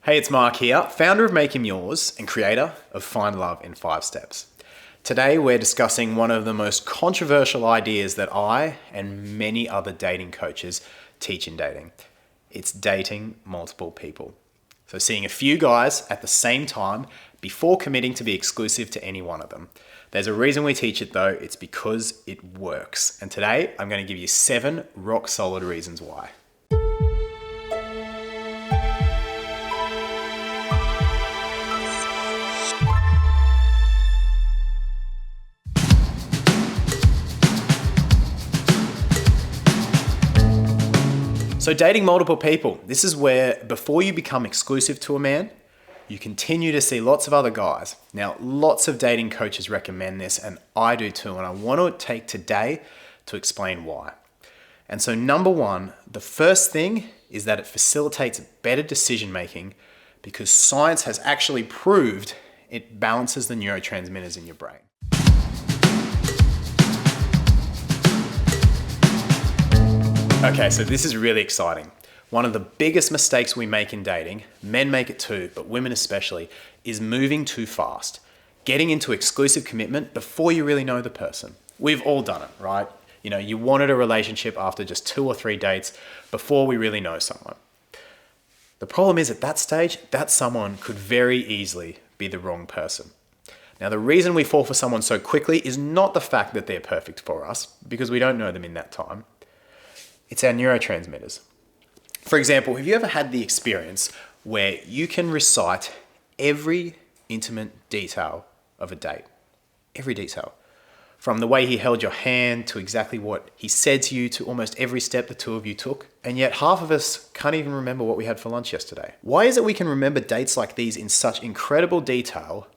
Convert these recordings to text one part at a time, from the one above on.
Hey, it's Mark here, founder of Make Him Yours and creator of Find Love in 5 Steps. Today we're discussing one of the most controversial ideas that I and many other dating coaches teach in dating. It's dating multiple people. So seeing a few guys at the same time before committing to be exclusive to any one of them. There's a reason we teach it though, it's because it works. And today I'm going to give you 7 rock solid reasons why. So dating multiple people, this is where before you become exclusive to a man, you continue to see lots of other guys. Now, lots of dating coaches recommend this and I do too, and I want to take today to explain why. And so number 1, the first thing is that it facilitates better decision making because science has actually proved it balances the neurotransmitters in your brain. Okay, so this is really exciting. One of the biggest mistakes we make in dating, men make it too, but women especially, is moving too fast. Getting into exclusive commitment before you really know the person. We've all done it, right? You know, you wanted a relationship after just 2 or 3 dates before we really know someone. The problem is at that stage, that someone could very easily be the wrong person. Now, the reason we fall for someone so quickly is not the fact that they're perfect for us, because we don't know them in that time. It's our neurotransmitters. For example, have you ever had the experience where you can recite every intimate detail of a date? Every detail. From the way he held your hand to exactly what he said to you to almost every step the two of you took. And yet half of us can't even remember what we had for lunch yesterday. Why is it we can remember dates like these in such incredible detail,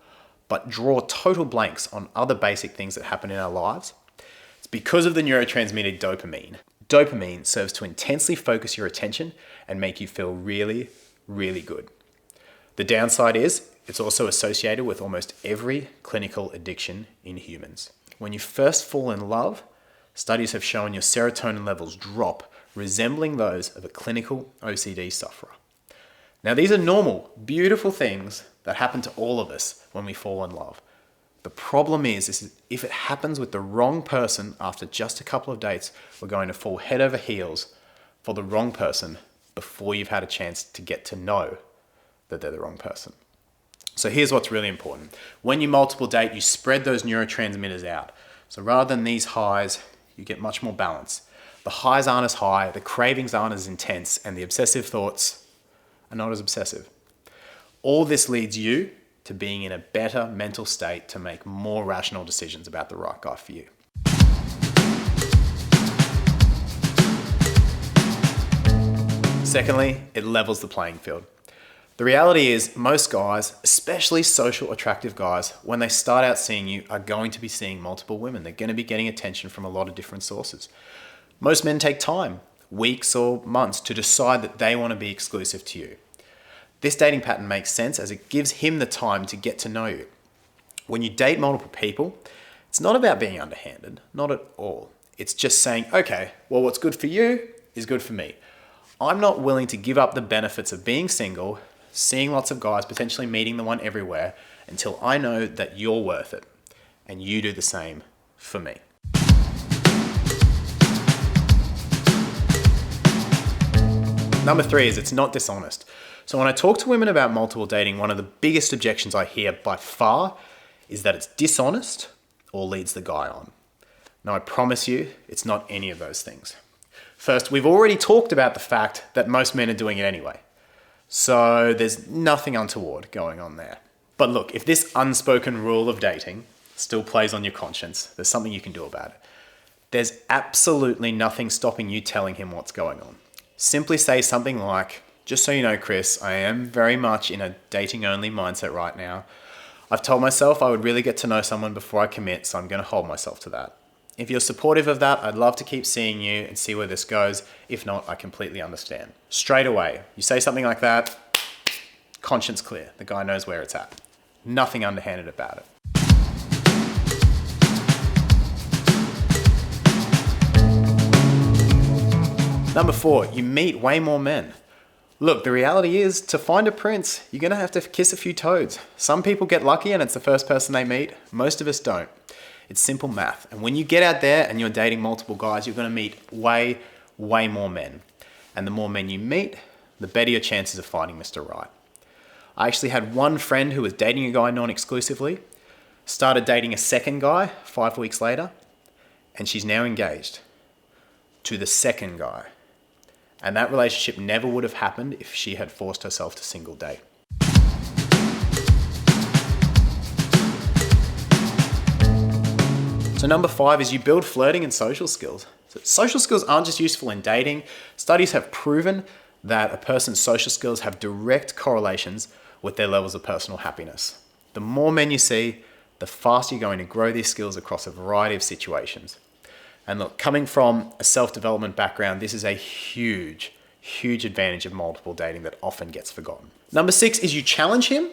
but draw total blanks on other basic things that happen in our lives? It's because of the neurotransmitter dopamine. Dopamine serves to intensely focus your attention and make you feel really, really good. The downside is it's also associated with almost every clinical addiction in humans. When you first fall in love, studies have shown your serotonin levels drop, resembling those of a clinical OCD sufferer. Now, these are normal, beautiful things that happen to all of us when we fall in love. The problem is if it happens with the wrong person after just a couple of dates, we're going to fall head over heels for the wrong person before you've had a chance to get to know that they're the wrong person. So here's what's really important. When you multiple date, you spread those neurotransmitters out. So rather than these highs, you get much more balance. The highs aren't as high, the cravings aren't as intense, and the obsessive thoughts are not as obsessive. All this leads you to being in a better mental state to make more rational decisions about the right guy for you. Secondly, it levels the playing field. The reality is most guys, especially social attractive guys, when they start out seeing you are going to be seeing multiple women. They're going to be getting attention from a lot of different sources. Most men take time, weeks or months, to decide that they want to be exclusive to you. This dating pattern makes sense as it gives him the time to get to know you. When you date multiple people, it's not about being underhanded, not at all. It's just saying, okay, well, what's good for you is good for me. I'm not willing to give up the benefits of being single, seeing lots of guys, potentially meeting the one everywhere, until I know that you're worth it and you do the same for me. Number 3 is it's not dishonest. So when I talk to women about multiple dating, one of the biggest objections I hear by far is that it's dishonest or leads the guy on. Now I promise you, it's not any of those things. First, we've already talked about the fact that most men are doing it anyway. So there's nothing untoward going on there. But look, if this unspoken rule of dating still plays on your conscience, there's something you can do about it. There's absolutely nothing stopping you telling him what's going on. Simply say something like, just so you know, Chris, I am very much in a dating-only mindset right now. I've told myself I would really get to know someone before I commit, so I'm going to hold myself to that. If you're supportive of that, I'd love to keep seeing you and see where this goes. If not, I completely understand. Straight away, you say something like that, conscience clear. The guy knows where it's at. Nothing underhanded about it. Number 4, you meet way more men. Look, the reality is, to find a prince, you're gonna have to kiss a few toads. Some people get lucky and it's the first person they meet. Most of us don't. It's simple math. And when you get out there and you're dating multiple guys, you're gonna meet way more men. And the more men you meet, the better your chances of finding Mr. Right. I actually had one friend who was dating a guy non-exclusively, started dating a second guy 5 weeks later, and she's now engaged to the second guy. And that relationship never would have happened if she had forced herself to single date. So number 5 is you build flirting and social skills. So social skills aren't just useful in dating. Studies have proven that a person's social skills have direct correlations with their levels of personal happiness. The more men you see, the faster you're going to grow these skills across a variety of situations. And look, coming from a self-development background, this is a huge advantage of multiple dating that often gets forgotten. Number 6 is you challenge him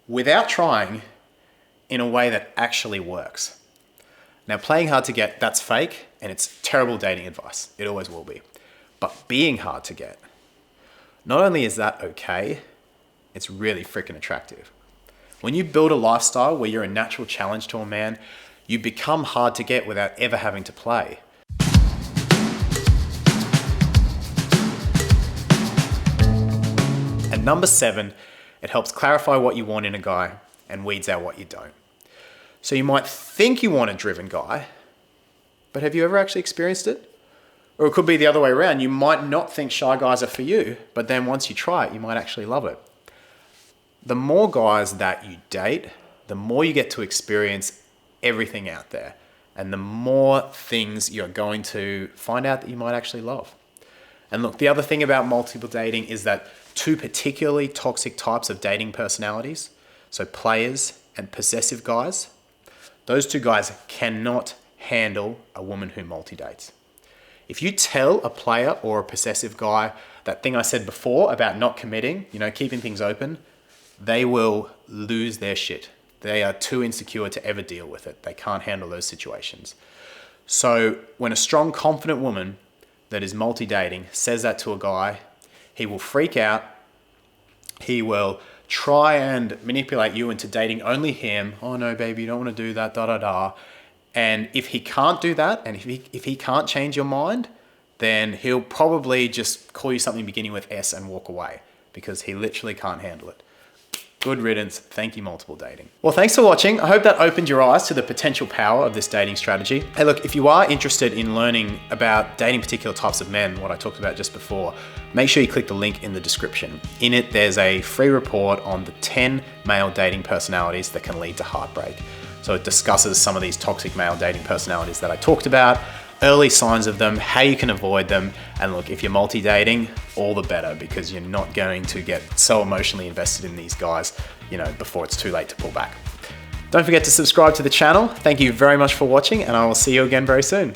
without trying in a way that actually works. Now, playing hard to get, that's fake, and it's terrible dating advice. It always will be. But being hard to get, not only is that okay, it's really freaking attractive. When you build a lifestyle where you're a natural challenge to a man, you become hard to get without ever having to play. And number 7, it helps clarify what you want in a guy and weeds out what you don't. So you might think you want a driven guy, but have you ever actually experienced it? Or it could be the other way around. You might not think shy guys are for you, but then once you try it, you might actually love it. The more guys that you date, the more you get to experience everything out there, and the more things you're going to find out that you might actually love. And look, the other thing about multiple dating is that 2 particularly toxic types of dating personalities, so players and possessive guys, those 2 guys cannot handle a woman who multi-dates. If you tell a player or a possessive guy that thing I said before about not committing, keeping things open, they will lose their shit. They are too insecure to ever deal with it. They can't handle those situations. So when a strong, confident woman that is multi-dating says that to a guy, he will freak out. He will try and manipulate you into dating only him. Oh no, baby, you don't want to do that, And if he can't do that, and if he can't change your mind, then he'll probably just call you something beginning with S and walk away because he literally can't handle it. Good riddance. Thank you, multiple dating. Well, thanks for watching. I hope that opened your eyes to the potential power of this dating strategy. Hey, look, if you are interested in learning about dating particular types of men, what I talked about just before, make sure you click the link in the description. In it, there's a free report on the 10 male dating personalities that can lead to heartbreak. So it discusses some of these toxic male dating personalities that I talked about, early signs of them, how you can avoid them. And look, if you're multi-dating, all the better, because you're not going to get so emotionally invested in these guys, before it's too late to pull back. Don't forget to subscribe to the channel. Thank you very much for watching, and I will see you again very soon.